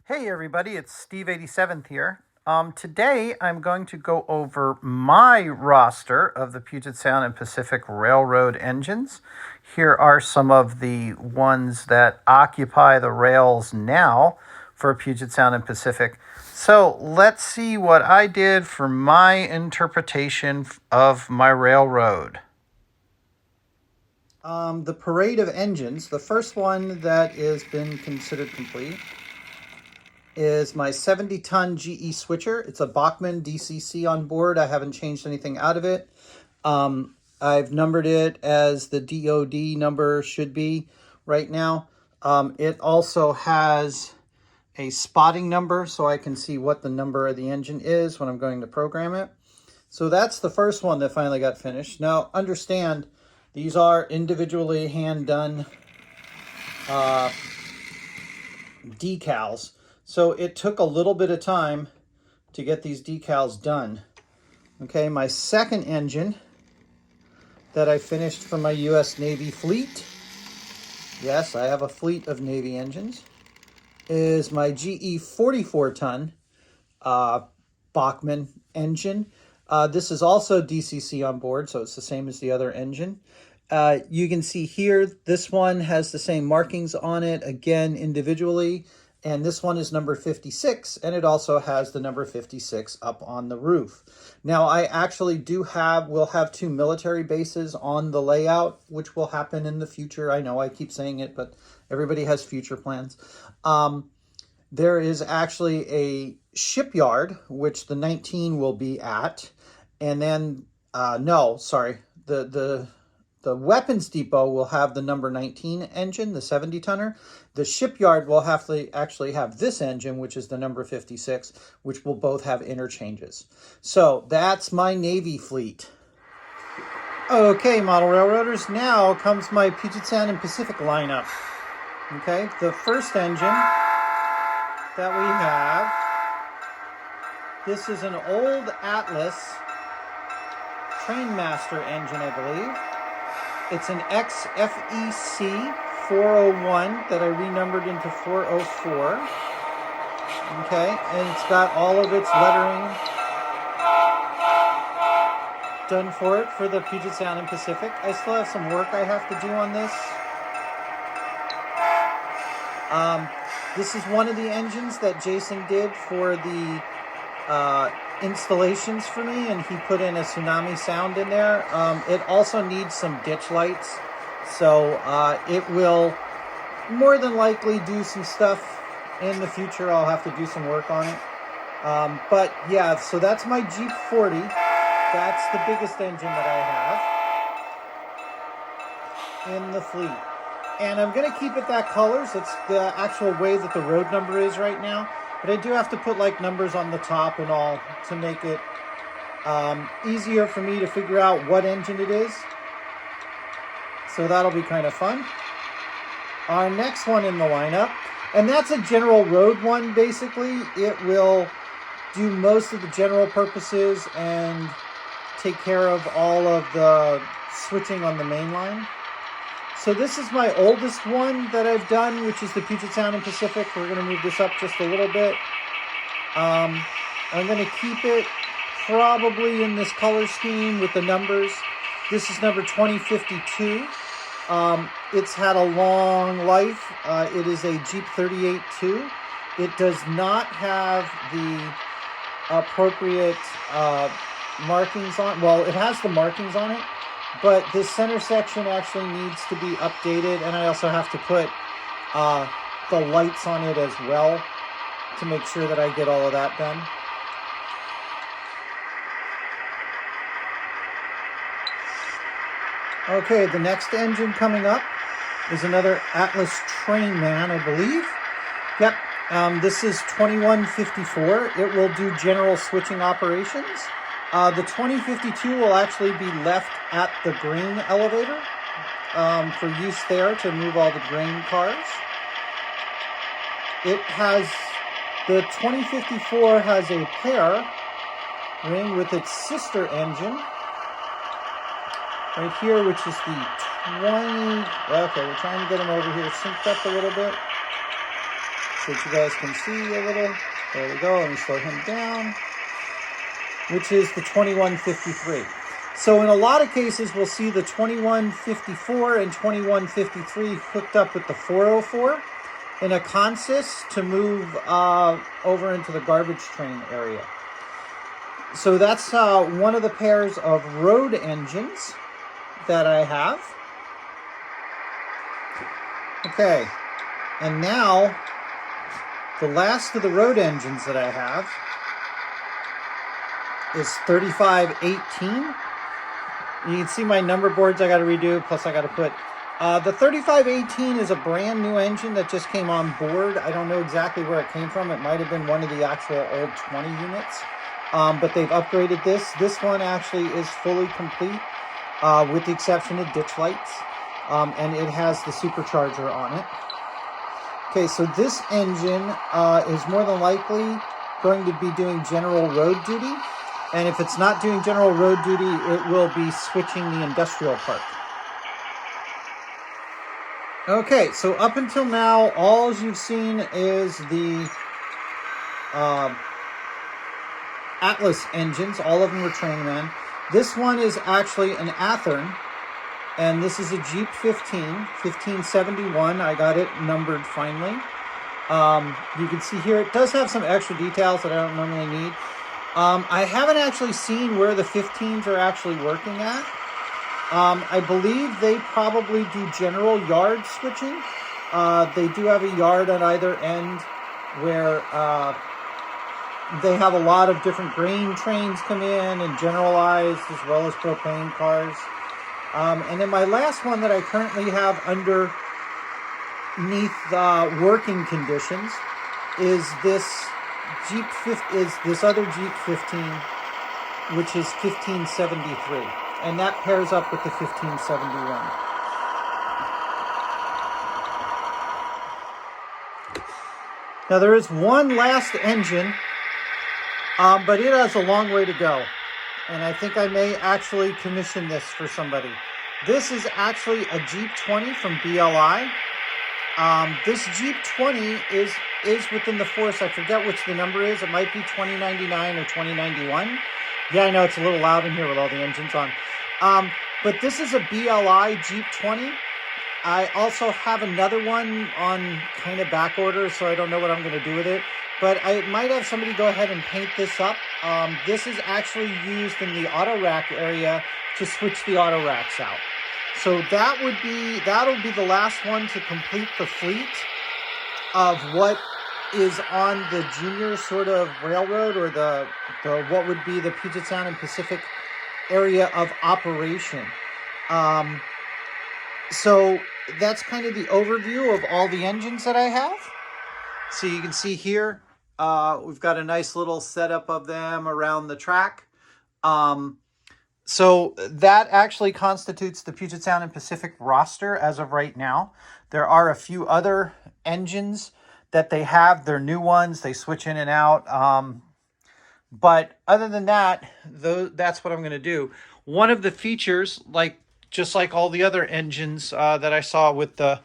Hey everybody, it's Steve 87th here. Today I'm going to go over my roster of the Puget Sound and Pacific Railroad engines. Here are some of the ones that occupy the rails now for Puget Sound and Pacific. So let's see what I did for my interpretation of my railroad. The parade of engines, the first one that has been considered complete is my 70-ton GE switcher. It's a Bachmann DCC on board. I haven't changed anything out of it. I've numbered it as the DOD number should be right now. It also has a spotting number so I can see what the number of the engine is when I'm going to program it. So that's the first one that finally got finished. Now understand, these are individually hand done decals. So it took a little bit of time to get these decals done. Okay, my second engine that I finished for my U.S. Navy fleet, yes, I have a fleet of Navy engines, is my GE 44-ton Bachmann engine. This is also DCC on board, so it's the same as the other engine. You can see here, this one has the same markings on it, again, individually. And this one is number 56, and it also has the number 56 up on the roof. Now, I actually will have two military bases on the layout, which will happen in the future. I know I keep saying it, but everybody has future plans. There is actually a shipyard, which the 19 will be at. And then, the weapons depot will have the number 19 engine, the 70-tonner. The shipyard will have to actually have this engine, which is the number 56, which will both have interchanges. So that's my Navy fleet. Okay, model railroaders, now comes my Puget Sound and Pacific lineup. Okay, the first engine that we have, this is an old Atlas Trainmaster engine, I believe. It's an XFEC 401 that I renumbered into 404. Okay, and it's got all of its lettering done for it for the Puget Sound and Pacific. I still have some work I have to do on this. This is one of the engines that Jason did for the installations for me, and he put in a tsunami sound in there. It also needs some ditch lights, so it will more than likely do some stuff in the future. I'll have to do some work on it. But yeah, so that's my Jeep 40. That's the biggest engine that I have in the fleet. And I'm going to keep it that color, so it's the actual way that the road number is right now. But I do have to put like numbers on the top and all to make it easier for me to figure out what engine it is. So that'll be kind of fun. Our next one in the lineup, and that's a general road one basically. It will do most of the general purposes and take care of all of the switching on the main line. So this is my oldest one that I've done, which is the Puget Sound and Pacific. We're going to move this up just a little bit. I'm going to keep it probably in this color scheme with the numbers. This is number 2052. it's had a long life. It is a Jeep 38-2. It does not have the appropriate markings on. Well, it has the markings on it, but this center section actually needs to be updated, and I also have to put the lights on it as well to make sure that I get all of that done. Okay, the next engine coming up is another Atlas Trainman, I believe. Yep, this is 2154. It will do general switching operations. The 2052 will actually be left at the grain elevator for use there to move all the grain cars. It has, the 2054 has a pair ring with its sister engine right here, which is the 20, okay, we're trying to get them over here synced up a little bit so that you guys can see a little. There we go, let me slow him down, which is the 2153. So in a lot of cases, we'll see the 2154 and 2153 hooked up with the 404 in a consist to move over into the garbage train area. So that's one of the pairs of road engines that I have. Okay, and now the last of the road engines that I have is 3518. You can see my number boards I got to redo, plus I got to put the 3518 is a brand new engine that just came on board. I don't know exactly where it came from. It might have been one of the actual old 20 units, but they've upgraded this. This one actually is fully complete, with the exception of ditch lights, and it has the supercharger on it. Okay, so this engine is more than likely going to be doing general road duty, and if it's not doing general road duty, it will be switching the industrial park. Okay, so up until now, all you've seen is the Atlas engines. All of them were Trainman. This one is actually an Athearn, and this is a Jeep 1571. I got it numbered finally. You can see here, it does have some extra details that I don't normally need. I haven't actually seen where the 15s are actually working at. I believe they probably do general yard switching. They do have a yard on either end where they have a lot of different grain trains come in and generalized, as well as propane cars. And then my last one that I currently have underneath working conditions is this other Jeep 15, which is 1573. And that pairs up with the 1571. Now there is one last engine, but it has a long way to go. And I think I may actually commission this for somebody. This is actually a Jeep 20 from BLI. This Jeep 20 is within the force. I forget which the number is. It might be 2099 or 2091. Yeah, I know it's a little loud in here with all the engines on. But this is a BLI Jeep 20. I also have another one on kind of back order, so I don't know what I'm going to do with it. But I might have somebody go ahead and paint this up. This is actually used in the auto rack area to switch the auto racks out. So that'll be the last one to complete the fleet of what is on the junior sort of railroad, or the what would be the Puget Sound and Pacific area of operation. So that's kind of the overview of all the engines that I have. So you can see here, we've got a nice little setup of them around the track. So that actually constitutes the Puget Sound and Pacific roster as of right now. There are a few other engines that they have. They're new ones. They switch in and out. But other than that, that's what I'm going to do. One of the features, just like all the other engines that I saw with the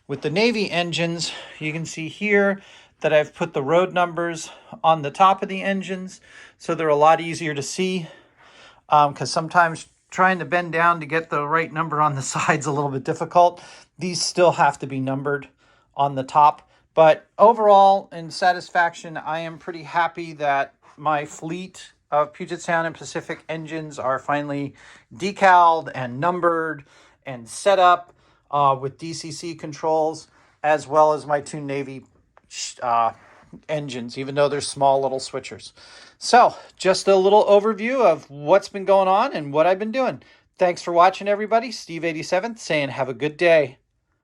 Navy engines, you can see here that I've put the road numbers on the top of the engines, so they're a lot easier to see, because sometimes trying to bend down to get the right number on the side's a little bit difficult. these still have to be numbered on the top. But overall, in satisfaction, I am pretty happy that my fleet of Puget Sound and Pacific engines are finally decaled and numbered and set up with DCC controls, as well as my two Navy engines, even though they're small little switchers. So just a little overview of what's been going on and what I've been doing. Thanks for watching, everybody. Steve87 saying have a good day.